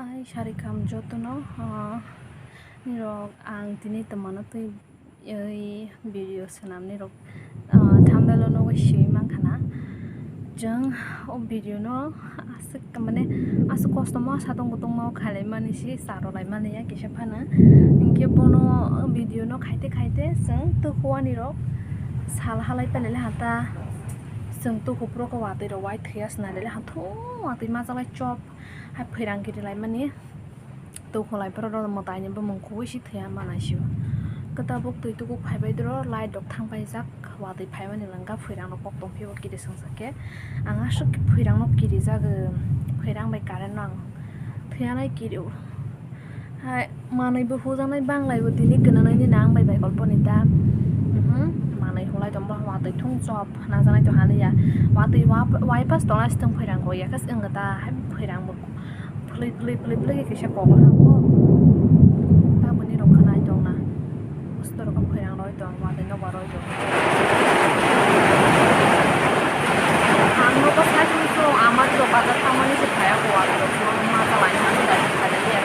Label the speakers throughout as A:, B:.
A: Hai Syarikam Jotono nirok ang tini temano tui video senam nirok thambelo no wisi mangkhana jeng o video no asik mane asuk kostomo satong butongmo khalaimani si sarolaimani ya kisa phana inke bono video no khaite jeng tuhuani rok sal halai pelele hata jeng tuhu pro ko watoi ro white thias na lele hatho watoi majalai chop hai phirang kiri lai mani tuhu lai pro ro motai ni bo mungkhu si thia manasio ketabuk tui tuku phaibai dro lai dok thangpai jak watoi phaimani langka phirang no pok tong phibo kiri sangsake anga suk phirang no kiri jag phirang bai karen nang thia lai kiri hai manai bo hujanai banglai bo tini gnanai ni nang bai bai kolponita manai hulai tomba watoi thung chop na janai to haliya watoi wai pas tonga stong phirang ko yakas engata hai phirang bo play ke sha ko ha ko ta bani ro khanai tong na ustor ko phirang roi tong watoi no baroi tong hamno ko sa ju so amar ro bazar thamani se khaya ko wa ro ma ta lai na da khale ya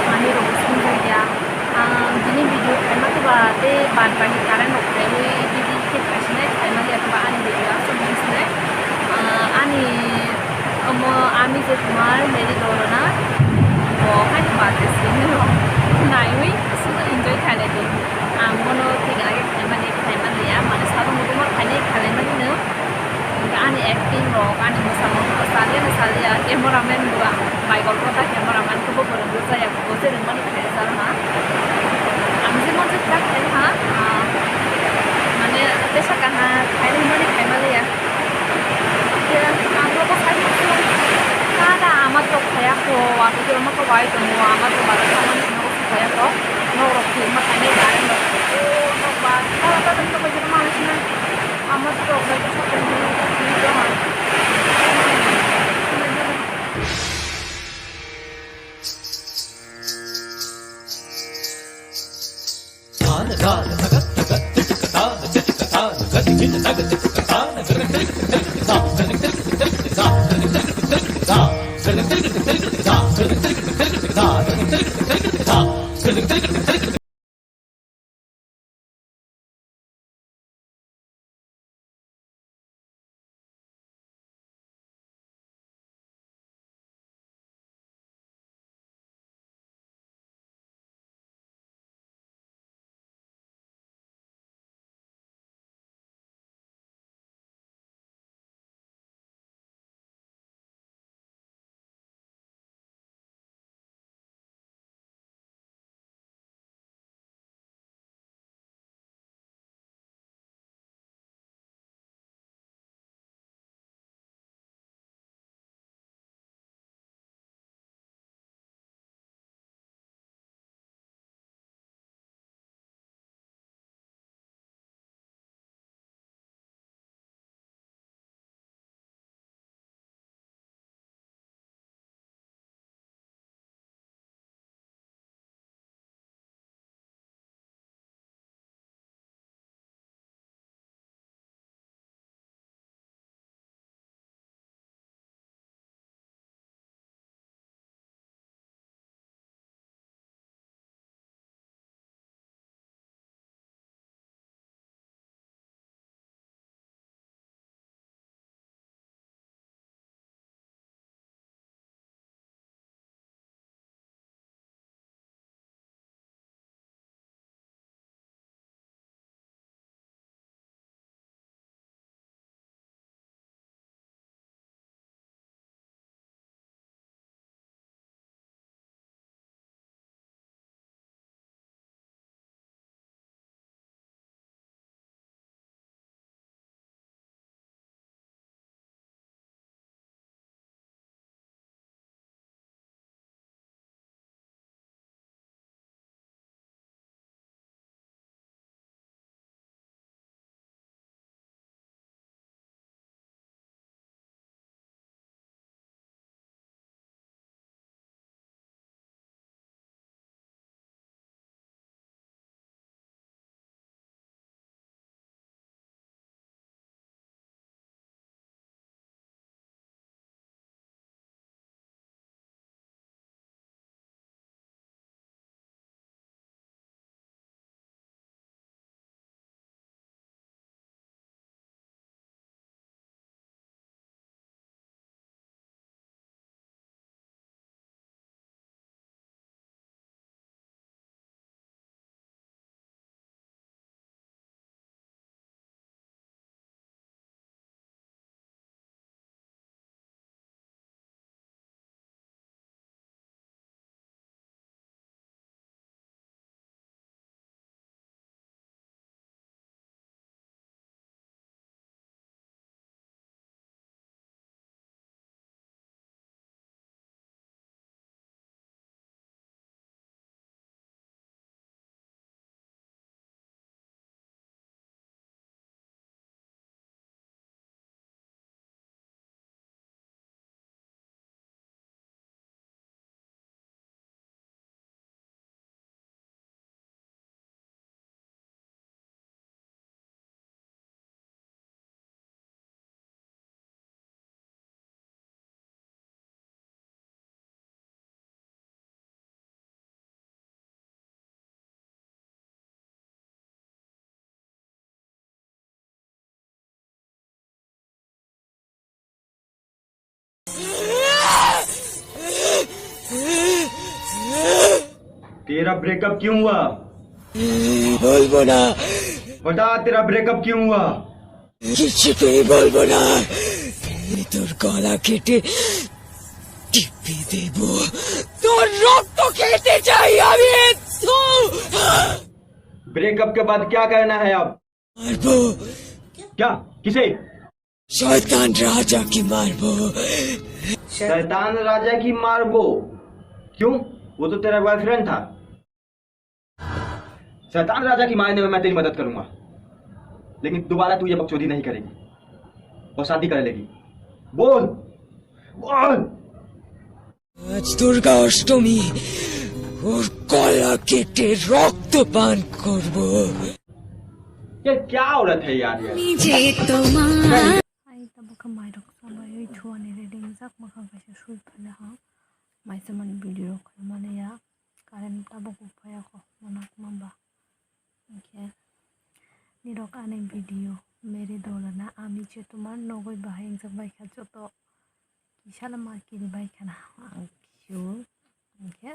A: mani ro sun ya ini video emak tuh berarti bahan bagi karen oke we jadi kita sini emak lihat bahan video sebelum sini ani ami kemarin dari Dorona oh kan baca sini loh nah ini semua enjoy kalian deh anggono tiga lagi kalian lihat mana satu rumah kalian ini enggak ani acting loh ani bersama misalnya cameraman dua baik kalau kota cameraman tuh berbeda saya fokus dengan kalian sama आमचे म्हणजे काय आहे हा माने त्याच्या काना खायला म्हणजे खायला या ते आम्हाला पण खायचं कादा आम्हाला तो खायको वाटो तो मग वाई तो आम्हाला बारा सामान नको खायको नको की मग खाणे काय नको नको बात मला तर तो म्हणजे माणूस ना आम्हाला तो खायचं
B: तेरा ब्रेकअप क्यों हुआ?
C: বলবো না,
B: बता तेरा ब्रेकअप क्यों हुआ?
C: কিছুতেই বলবো না। তোর গলা কেটে টিপে দেব, তোর রক্ত খেতে চাই আমি।
B: ब्रेकअप के बाद क्या करना है अब?
C: মারবো,
B: क्या? किसे?
C: শয়তান রাজাকে মারবো।
B: शैतान राजा की मारबो? क्यों? वो तो तेरा बॉयफ्रेंड था। शैतान राजा की मारने में मैं तेरी मदद करूंगा, लेकिन दोबारा तू ये बकचोदी नहीं करेगी और शादी कर लेगी। बोल बोल।
C: আজ দুর্গা অষ্টমী, ওর গলা কেটে রক্ত পান করবো।
B: ये क्या औरत है यार ये?
A: Ay tabaka mai rok sabai oi thuani reading jak makha kaise sui phale ha mai saman video khol mane ya karen tabako phaya ko monak mamba okay ni rok ane video mere dolana ami je tomar nogoi bahai jak bai kha joto kisala market bai khana angkyu okay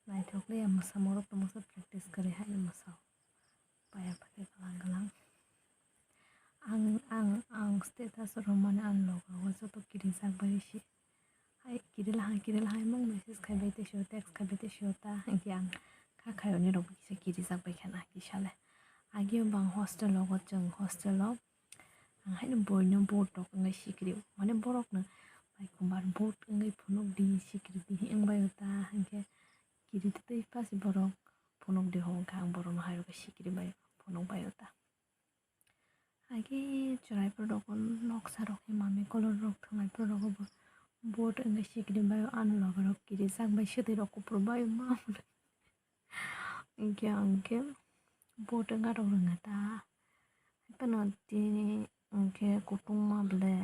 A: nai thokle amasa morok tomosa practice kare hai masa paya phate galang galang ang status romane an logo wazo to kiri jak bai shi hai kiri la hai mang message khai bai te sho text khai bai te sho ta yang kha khai oni rok se kiri jak bai khana ki sale agi bang hostel logo jeng hostel lo ang hai boy no boat tok ngai sikri mane borok na bai kumar boat ngai phunok di sikri di ang bai ta hangke kiri te pasi borok phunok di hong khang borok no hai ro sikri bai phunok bai ta आगे चुराई पर रोकन नक्शा रखे मामे colour रख थांगाय पर रोको boat अंगे सिकरी बायो आन लगे रख किरी जाक बाय सेते रको पर बायो मामले इंके अंके बोट अंगा रख रंगाता पनती इंके कुटुंग माबले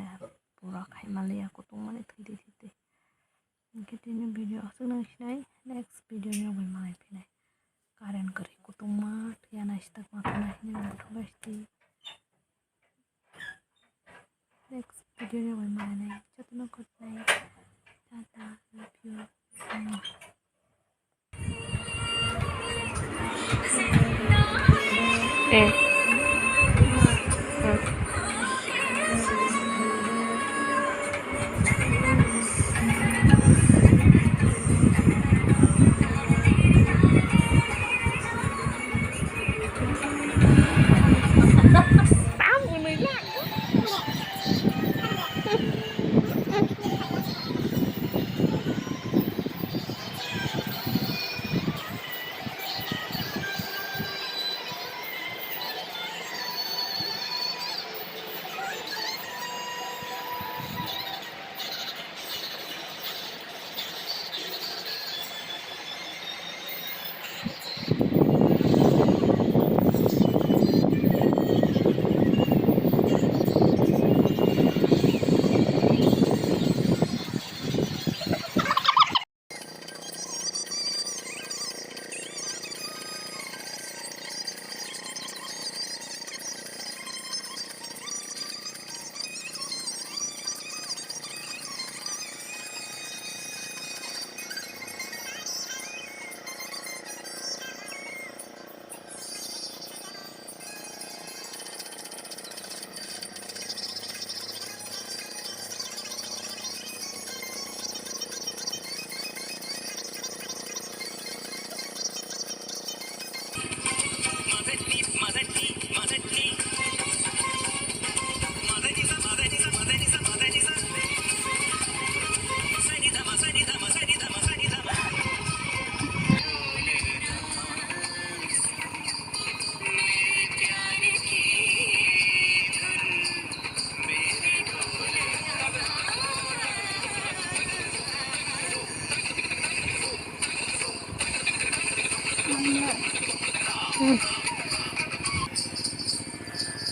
A: पूरा खाय मालया कुटुंग माने थैदे थैदे इंके तिनि वीडियो असुना सिनाय नेक्स्ट वीडियो नि बाय माय फिनाय कारण करे कुटुंग मा थिया नास्ता माखना हिने बोथबास्ति next video में माने चतनो good night tata love you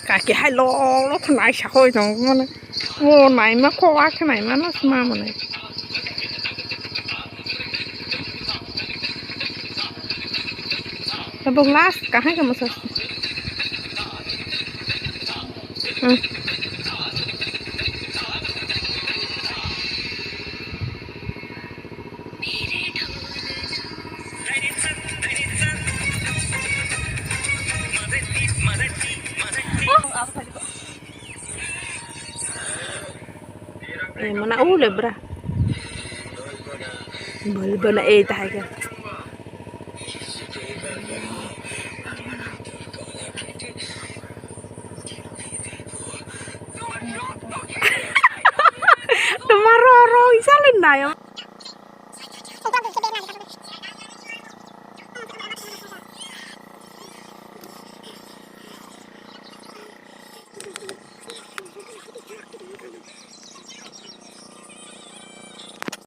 D: cả cái hai lô nó thằng này sao thôi thằng con này vô này nó khó quá cái này nó mà này nó bông lá cả hai cái mà sao mana ule bra bal bana e taga Tomorrow, isa lang na yun.